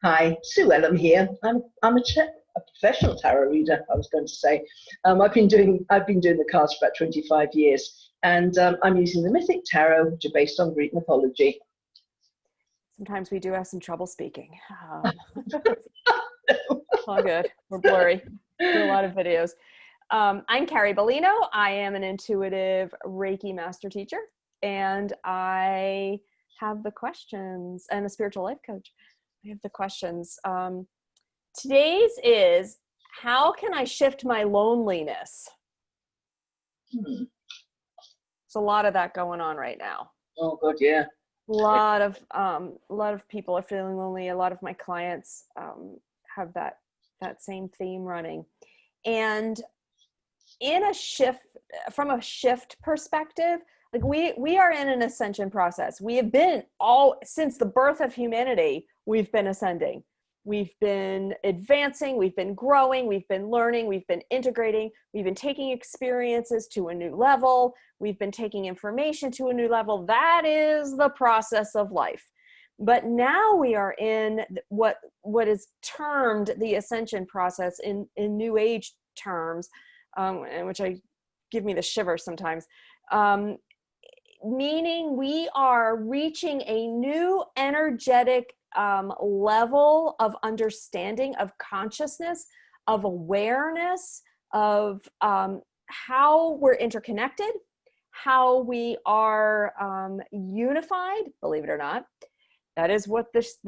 Hi, Sue Ellam here. I'm a professional tarot reader. I was going to say, I've been doing the cards for about 25 years, and I'm using the Mythic Tarot, which are based on Greek mythology. Sometimes we do have some trouble speaking. All good. We're blurry. Do a lot of videos. I'm Carrie Beleno. I am an intuitive Reiki master teacher, and I have the questions, and a spiritual life coach. I have the questions. Today's is, how can I shift my loneliness? There's a lot of that going on right now. Oh God, yeah. A lot of people are feeling lonely. A lot of my clients have that same theme running. And from a shift perspective, like we are in an ascension process. We have been since the birth of humanity, we've been ascending. We've been advancing, we've been growing, we've been learning, we've been integrating, we've been taking experiences to a new level, we've been taking information to a new level. That is the process of life. But now we are in what is termed the ascension process in New Age terms, which give me the shivers sometimes. Meaning we are reaching a new energetic level of understanding, of consciousness, of awareness, of how we're interconnected, how we are unified, believe it or not. That is what this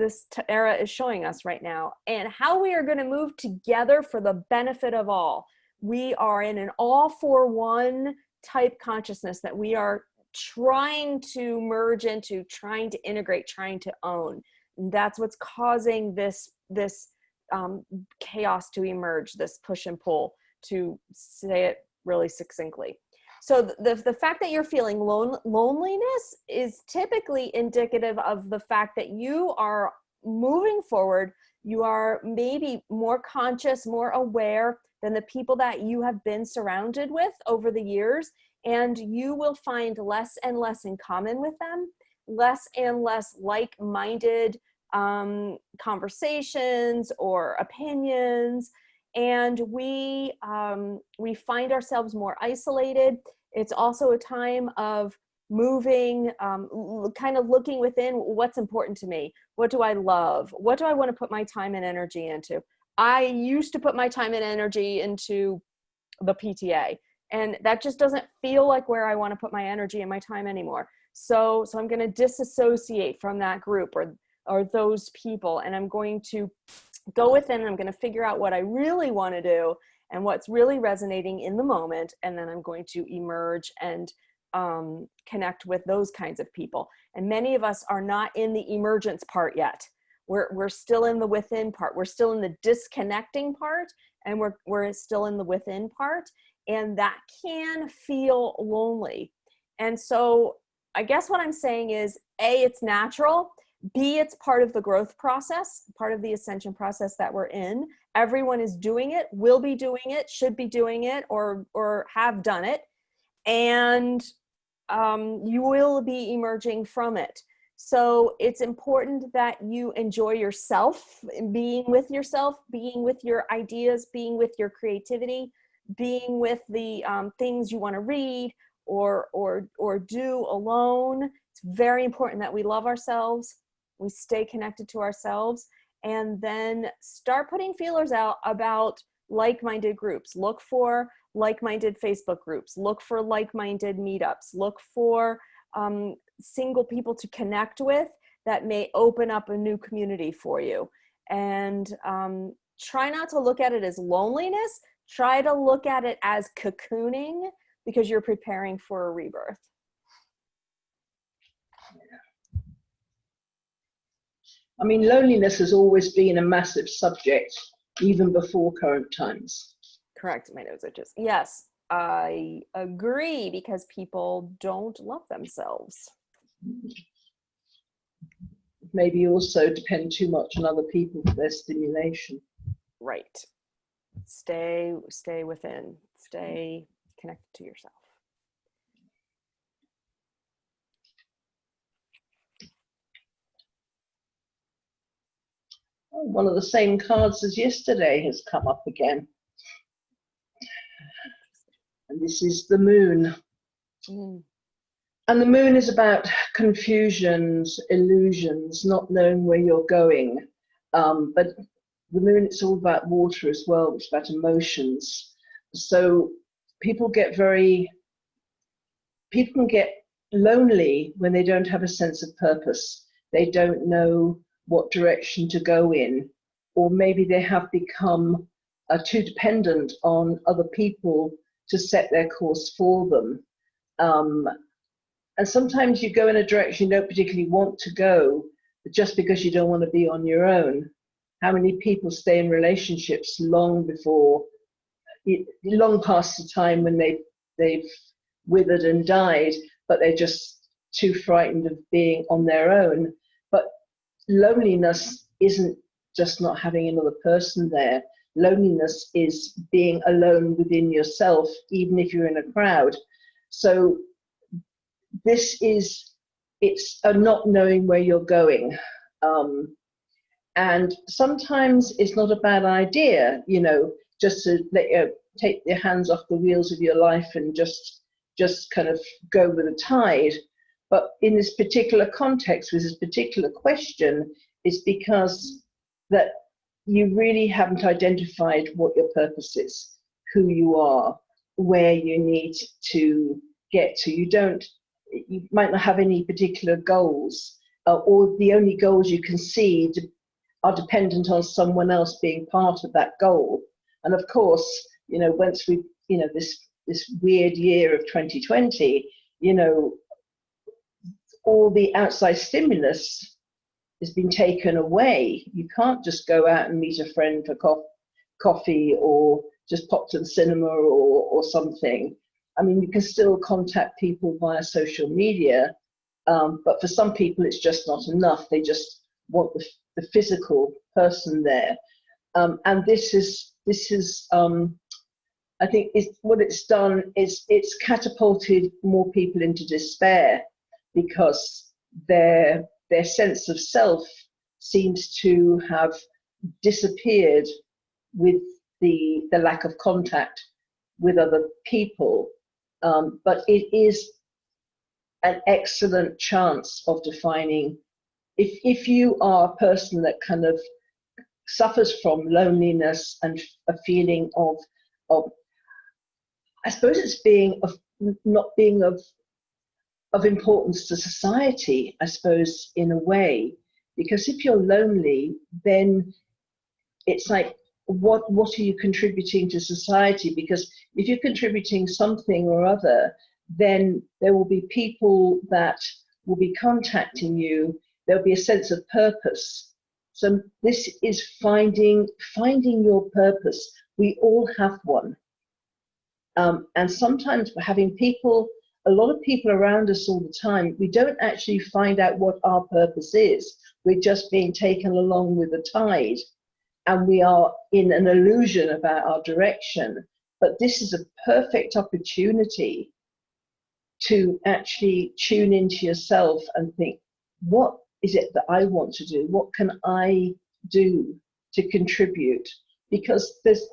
era is showing us right now, and how we are going to move together for the benefit of all. We are in an all for one type consciousness that we are trying to merge into, trying to integrate, trying to own. And that's what's causing this chaos to emerge, this push and pull, to say it really succinctly. So the fact that you're feeling loneliness is typically indicative of the fact that you are moving forward. You are maybe more conscious, more aware than the people that you have been surrounded with over the years. And you will find less and less in common with them, less and less like-minded conversations or opinions. And we find ourselves more isolated. It's also a time of moving, kind of looking within, what's important to me? What do I love? What do I want to put my time and energy into? I used to put my time and energy into the PTA, and that just doesn't feel like where I want to put my energy and my time anymore. So I'm going to disassociate from that group or those people, and I'm going to go within, and I'm going to figure out what I really want to do and what's really resonating in the moment. And then I'm going to emerge and connect with those kinds of people. And many of us are not in the emergence part yet. We're still in the within part. We're still in the disconnecting part, and we're still in the within part. And that can feel lonely. And so I guess what I'm saying is, A, it's natural. B, it's part of the growth process, part of the ascension process that we're in. Everyone is doing it, will be doing it, should be doing it, or have done it. And you will be emerging from it. So it's important that you enjoy yourself, being with yourself, being with your ideas, being with your creativity, being with the things you want to read or do alone. It's very important that we love ourselves, we stay connected to ourselves, and then start putting feelers out about like-minded groups. Look for like-minded Facebook groups, look for like-minded meetups, look for single people to connect with that may open up a new community for you. And try not to look at it as loneliness. Try to look at it as cocooning, because you're preparing for a rebirth. I mean, loneliness has always been a massive subject, even before current times. Correct. My nose itches. Yes, I agree, because people don't love themselves. Maybe also depend too much on other people for their stimulation. Right. Stay within. Stay connected to yourself. Oh, one of the same cards as yesterday has come up again. And this is the moon. Mm. And the moon is about confusions, illusions, not knowing where you're going. But the moon, it's all about water as well. It's about emotions. So people can get lonely when they don't have a sense of purpose. They don't know what direction to go in, or maybe they have become too dependent on other people to set their course for them. And sometimes you go in a direction you don't particularly want to go, just because you don't want to be on your own. How many people stay in relationships long past the time when they've withered and died, but they're just too frightened of being on their own. But loneliness isn't just not having another person there. Loneliness is being alone within yourself, even if you're in a crowd. So it's a not knowing where you're going. And sometimes it's not a bad idea, just to take your hands off the wheels of your life and just kind of go with the tide. But in this particular context, with this particular question, it's because that you really haven't identified what your purpose is, who you are, where you need to get to. You might not have any particular goals, or the only goals you can see are dependent on someone else being part of that goal. And of course, once we, this weird year of 2020, all the outside stimulus has been taken away. You can't just go out and meet a friend for coffee or just pop to the cinema or something. I mean, you can still contact people via social media, but for some people it's just not enough. They just want the physical person there. And this is I think what it's done is it's catapulted more people into despair, because their sense of self seems to have disappeared with the lack of contact with other people. But it is an excellent chance of defining, if you are a person that kind of suffers from loneliness and a feeling of I suppose it's not being of importance to society, I suppose, in a way. Because if you're lonely, then it's like, what are you contributing to society? Because if you're contributing something or other, then there will be people that will be contacting you. There'll be a sense of purpose. So this is finding your purpose. We all have one. And sometimes we're having a lot of people around us all the time, we don't actually find out what our purpose is. We're just being taken along with the tide, and we are in an illusion about our direction. But this is a perfect opportunity to actually tune into yourself and think, what is it that I want to do? What can I do to contribute? Because there's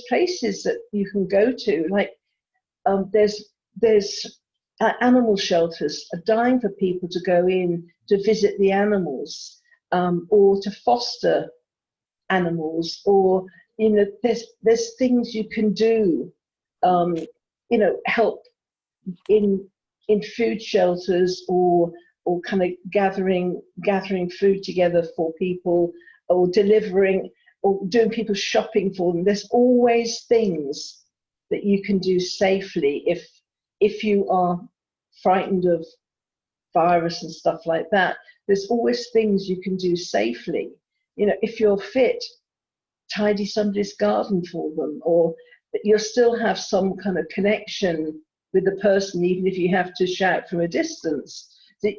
places that you can go to, like there's animal shelters are dying for people to go in to visit the animals, or to foster animals, or there's things you can do, help in food shelters, or kind of gathering food together for people, or delivering, or doing people's shopping for them. There's always things that you can do safely if you are frightened of virus and stuff like that. There's always things you can do safely. If you're fit, tidy somebody's garden for them, or you'll still have some kind of connection with the person, even if you have to shout from a distance. But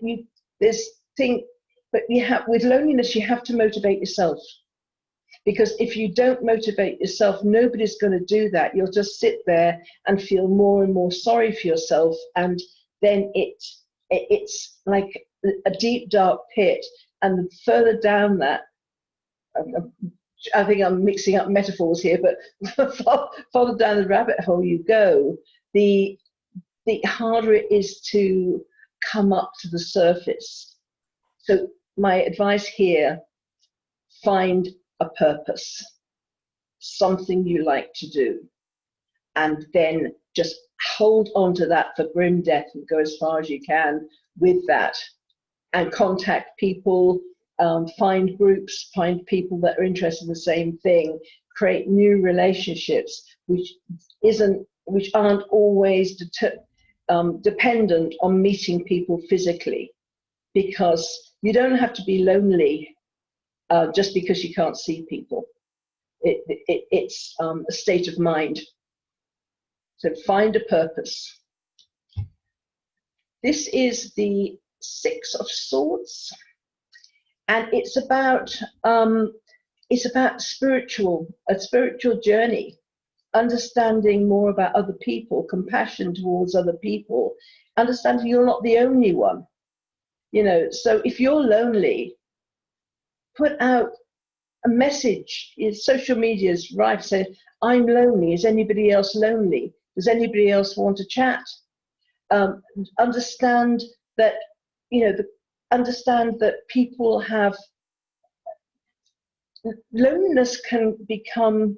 with loneliness, you have to motivate yourself. Because if you don't motivate yourself, nobody's going to do that. You'll just sit there and feel more and more sorry for yourself. And then it's like a deep, dark pit. And the further down that I think I'm mixing up metaphors here, but farther down the rabbit hole you go, the harder it is to come up to the surface. So my advice here, find a purpose, something you like to do, and then just hold on to that for grim death and go as far as you can with that, and contact people, find groups, find people that are interested in the same thing, create new relationships, which aren't always dependent on meeting people physically, because you don't have to be lonely just because you can't see people. It's a state of mind. So find a purpose. This is the Six of Swords, and it's about a spiritual journey, understanding more about other people, compassion towards other people, understanding you're not the only one. So if you're lonely, put out a message. Social media is rife, saying, I'm lonely. Is anybody else lonely? Does anybody else want to chat? Understand that, understand that people have, loneliness can become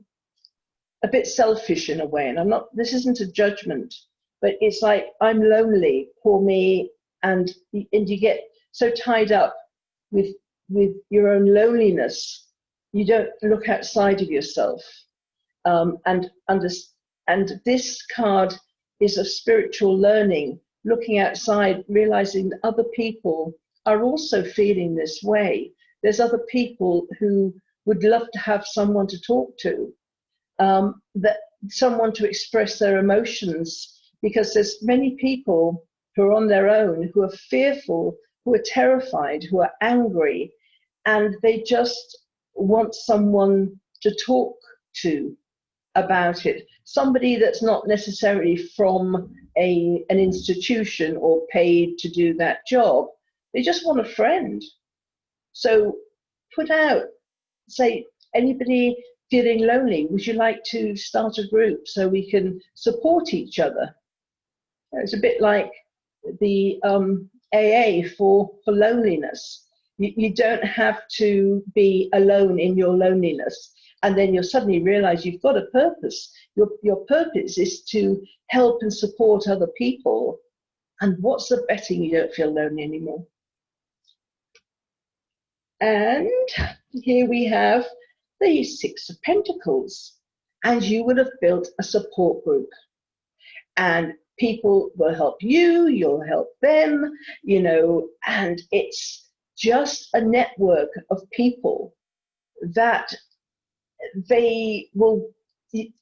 a bit selfish in a way. And this isn't a judgment, but it's like, I'm lonely, poor me. And you get so tied up with your own loneliness, you don't look outside of yourself. And this card is of spiritual learning, looking outside, realizing that other people are also feeling this way. There's other people who would love to have someone to talk to, someone to express their emotions, because there's many people who are on their own, who are fearful, who are terrified, who are angry, and they just want someone to talk to about it. Somebody that's not necessarily from an institution or paid to do that job. They just want a friend. So put out, say, anybody feeling lonely, would you like to start a group so we can support each other? It's a bit like the AA for loneliness. You don't have to be alone in your loneliness. And then you'll suddenly realize you've got a purpose. Your purpose is to help and support other people. And what's the betting you don't feel lonely anymore? And here we have the Six of Pentacles. And you would have built a support group. And people will help you, you'll help them, and it's just a network of people that they will,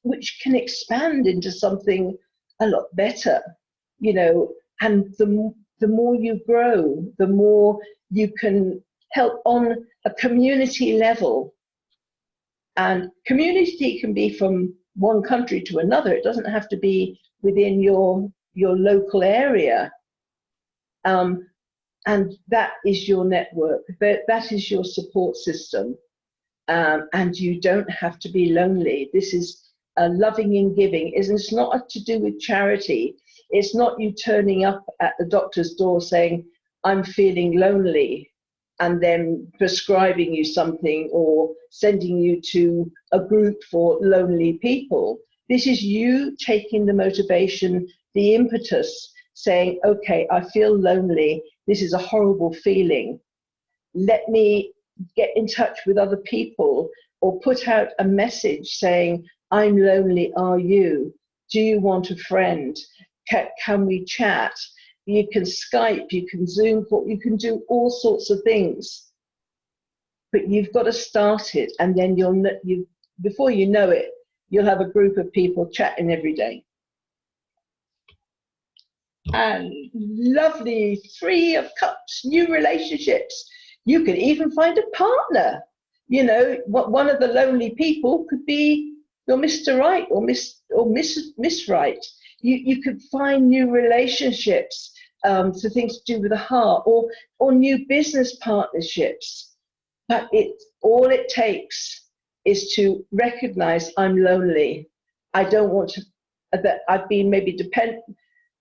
which can expand into something a lot better, and the more you grow, the more you can help on a community level. And community can be from one country to another. It doesn't have to be within your local area. And that is your network. That is your support system. And you don't have to be lonely. This is loving and giving. It's not to do with charity. It's not you turning up at the doctor's door saying, I'm feeling lonely, and then prescribing you something or sending you to a group for lonely people. This is you taking the motivation, the impetus, saying, okay, I feel lonely. This is a horrible feeling. Let me get in touch with other people, or put out a message saying, I'm lonely, are you? Do you want a friend? Can we chat? You can Skype, you can Zoom, you can do all sorts of things. But you've got to start it, and then before you know it, you'll have a group of people chatting every day. And lovely Three of Cups, new relationships. You could even find a partner. One of the lonely people could be your Mr. Right or Miss Right. You could find new relationships, so things to do with the heart, or new business partnerships. But all it takes is to recognize I'm lonely. I don't want to, that I've been maybe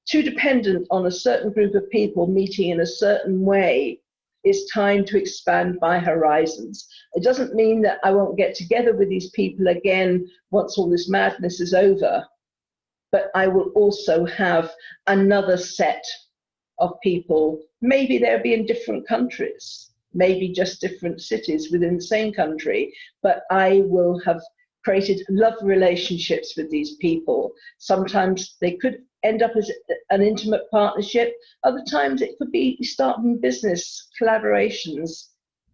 too dependent on a certain group of people meeting in a certain way. It's time to expand my horizons. It doesn't mean that I won't get together with these people again once all this madness is over, but I will also have another set of people. Maybe they'll be in different countries, maybe just different cities within the same country, but I will have created love relationships with these people. Sometimes they could end up as an intimate partnership. Other times it could be starting business collaborations.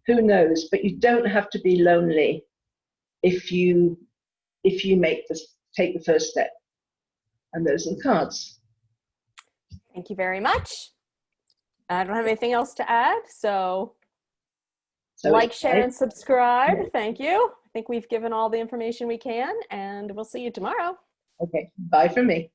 Who knows? But you don't have to be lonely if you take the first step. And those are the cards. Thank you very much. I don't have anything else to add, so like, share, and subscribe. Thank you. I think we've given all the information we can, and we'll see you tomorrow. Okay, bye from me.